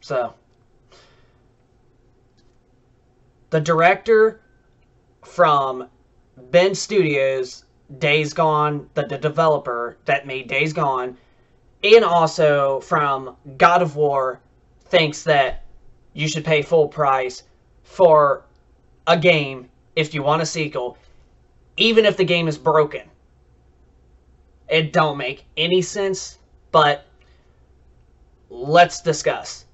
So, the director from Ben Studios, Days Gone, the developer that made Days Gone, and also from God of War, thinks that you should pay full price for a game if you want a sequel, even if the game is broken. It don't make any sense, but let's discuss.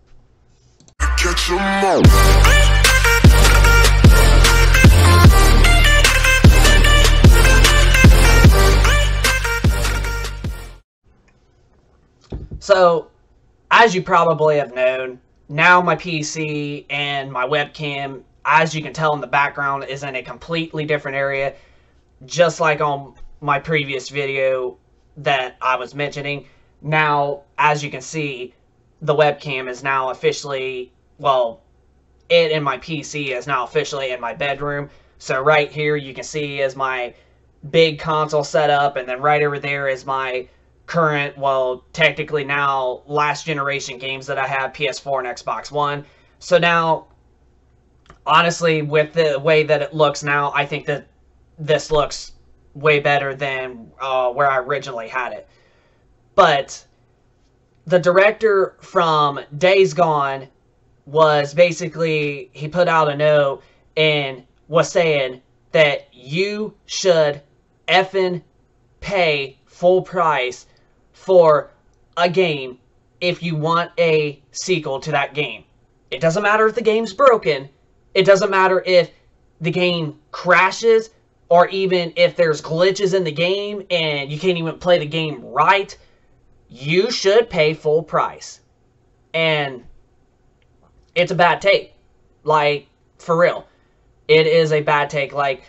So, as you probably have known, now my PC and my webcam, as you can tell in the background, is in a completely different area, just like on my previous video that I was mentioning. Now, as you can see, the webcam is now officially, well, it and my PC is now officially in my bedroom. So right here you can see is my big console setup, and then right over there is my current, well, technically now last generation games that I have, PS4 and Xbox One. So now, honestly, with the way that it looks now, I think that this looks way better than where I originally had it. But the director from Days Gone was basically, he put out a note and was saying that you should effing pay full price for a game if you want a sequel to that game. It doesn't matter if the game's broken. It doesn't matter if the game crashes, or even if there's glitches in the game and you can't even play the game right. You should pay full price. And it's a bad take. Like, for real. It is a bad take. Like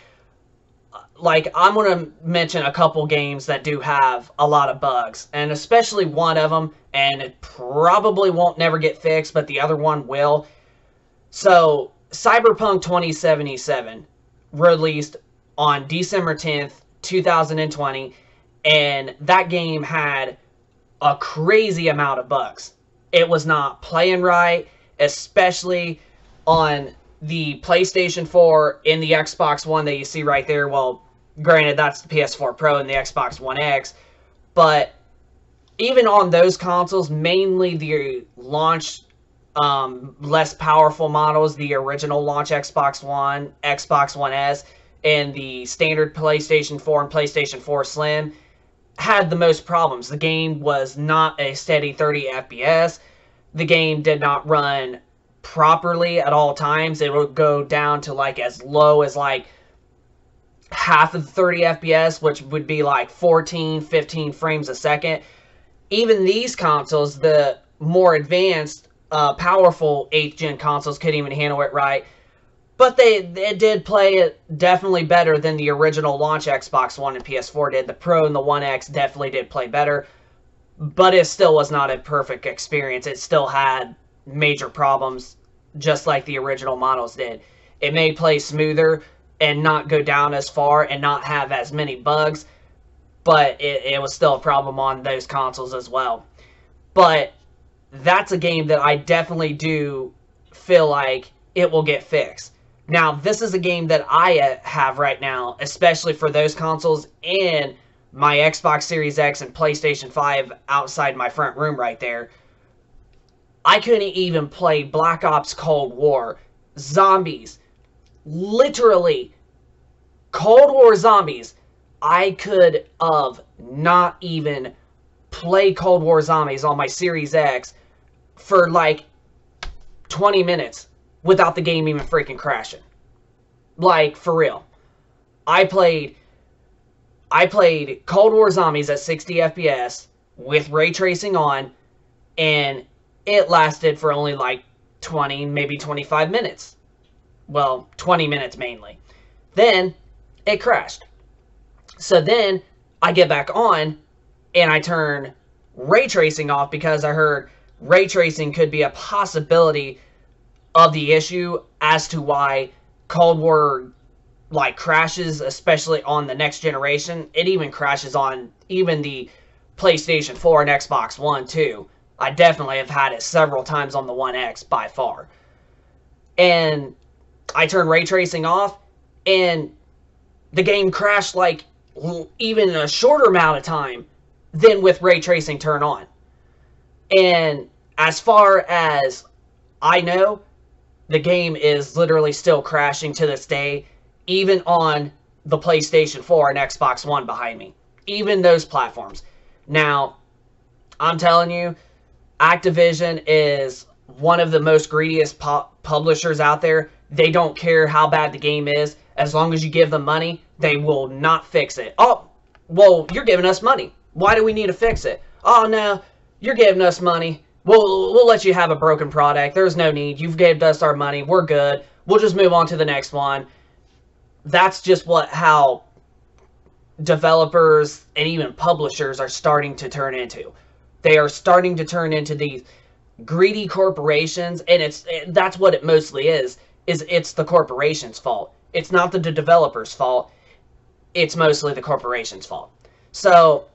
I'm going to mention a couple games that do have a lot of bugs. And especially one of them, and it probably won't never get fixed, but the other one will. So, Cyberpunk 2077 released on December 10th, 2020. And that game had a crazy amount of bugs. It was not playing right, especially on the PlayStation 4 and the Xbox One that you see right there. Well, granted, that's the PS4 Pro and the Xbox One X, but even on those consoles, mainly the launch less powerful models, the original launch Xbox One, Xbox One S, and the standard PlayStation 4 and PlayStation 4 Slim, had the most problems. The game was not a steady 30 FPS. The game did not run properly at all times. It would go down to like as low as like half of the 30 FPS, which would be like 14, 15 frames a second. Even these consoles, the more advanced, powerful 8th gen consoles, couldn't even handle it right. But it did play it definitely better than the original launch Xbox One and PS4 did. The Pro and the One X definitely did play better. But it still was not a perfect experience. It still had major problems, just like the original models did. It may play smoother and not go down as far and not have as many bugs, but it was still a problem on those consoles as well. But that's a game that I definitely do feel like it will get fixed. Now, this is a game that I have right now, especially for those consoles and my Xbox Series X and PlayStation 5 outside my front room right there. I couldn't even play Black Ops Cold War. Zombies. Literally. Cold War zombies. I could have not even play Cold War Zombies on my Series X for like 20 minutes without the game even freaking crashing. Like, for real. I played Cold War Zombies at 60 FPS with ray tracing on, and it lasted for only like 20, maybe 25 minutes. Well, 20 minutes mainly. Then, it crashed. So then, I get back on, and I turn ray tracing off because I heard ray tracing could be a possibility of the issue as to why Cold War like crashes, especially on the next generation. It even crashes on even the PlayStation 4 and Xbox One too. I definitely have had it several times on the One X by far. And I turned ray tracing off, and the game crashed like even a shorter amount of time than with ray tracing turned on. And as far as I know, the game is literally still crashing to this day, even on the PlayStation 4 and Xbox One behind me. Even those platforms. Now, I'm telling you, Activision is one of the most greediest publishers out there. They don't care how bad the game is. As long as you give them money, they will not fix it. Oh, well, you're giving us money. Why do we need to fix it? Oh, no, you're giving us money. We'll let you have a broken product. There's no need. You've gave us our money. We're good. We'll just move on to the next one. That's just how developers and even publishers are starting to turn into. They are starting to turn into these greedy corporations, and that's what it mostly is it's the corporation's fault. It's not the developer's fault. It's mostly the corporation's fault. So,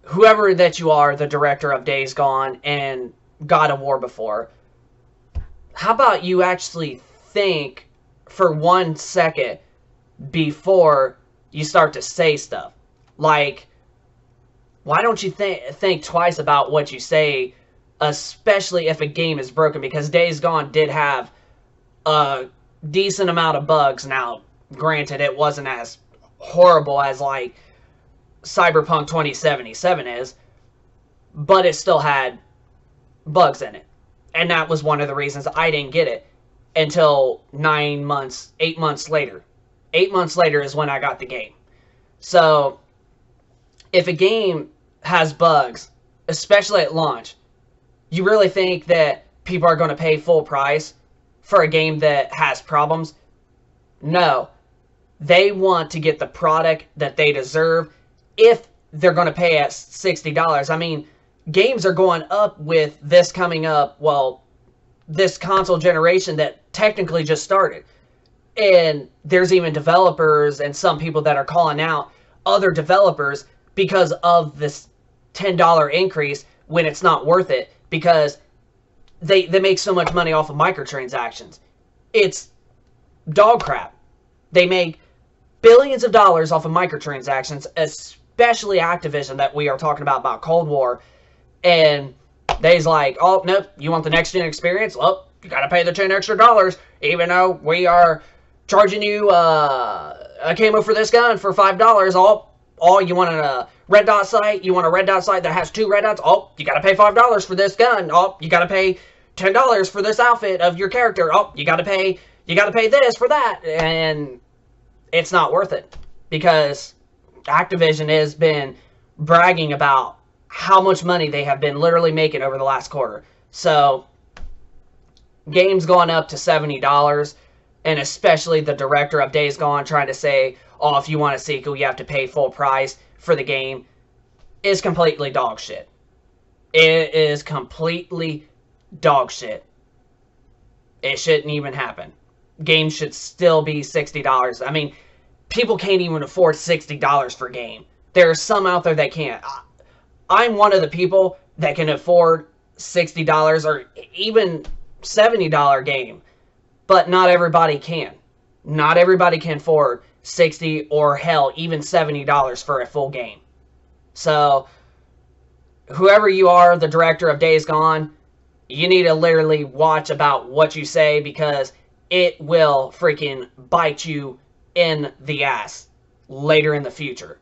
whoever that you are, the director of Days Gone and God of War before, how about you actually think for 1 second before you start to say stuff? Like, why don't you think twice about what you say, especially if a game is broken? Because Days Gone did have a decent amount of bugs. Now, granted, it wasn't as horrible as, like, Cyberpunk 2077 is, but it still had bugs in it. And that was one of the reasons I didn't get it until 8 months later. 8 months later is when I got the game. So, if a game has bugs, especially at launch, you really think that people are going to pay full price for a game that has problems? No. They want to get the product that they deserve if they're going to pay at $60. I mean, games are going up with this coming up, well, this console generation that technically just started. And there's even developers and some people that are calling out other developers because of this $10 increase when it's not worth it, because they make so much money off of microtransactions. It's dog crap. They make billions of dollars off of microtransactions, especially Activision that we are talking about Cold War. And they's like, oh, nope, you want the next-gen experience? Well, you got to pay the $10 extra, even though we are charging you a camo for this gun for $5. Oh, you want a red dot sight? You want a red dot sight that has 2 red dots? Oh, you got to pay $5 for this gun. Oh, you got to pay $10 for this outfit of your character. Oh, you got to pay this for that. And it's not worth it, because Activision has been bragging about how much money they have been literally making over the last quarter. So, games going up to $70, and especially the director of Days Gone trying to say, oh, if you want a sequel, you have to pay full price for the game, is completely dog shit. It is completely dog shit. It shouldn't even happen. Games should still be $60. I mean, people can't even afford $60 for a game. There are some out there that can't. I'm one of the people that can afford $60 or even $70 game, but not everybody can. Not everybody can afford $60 or hell, even $70 for a full game. So, whoever you are, the director of Days Gone, you need to literally watch about what you say, because it will freaking bite you in the ass later in the future.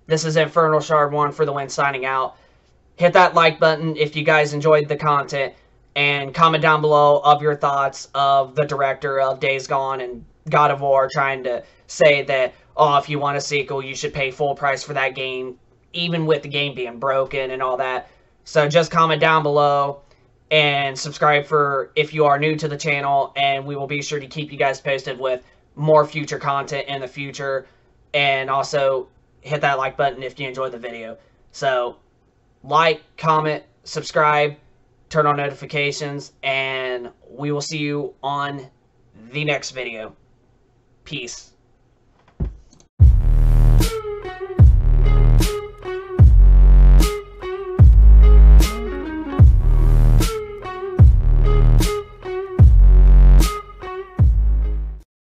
This is Infernal Shard 1 for the win, signing out. Hit that like button if you guys enjoyed the content, and comment down below of your thoughts of the director of Days Gone and God of War trying to say that, oh, if you want a sequel, you should pay full price for that game, even with the game being broken and all that. So just comment down below and subscribe for if you are new to the channel, and we will be sure to keep you guys posted with more future content in the future. And also hit that like button if you enjoyed the video. So like, comment, subscribe, turn on notifications, and we will see you on the next video. Peace.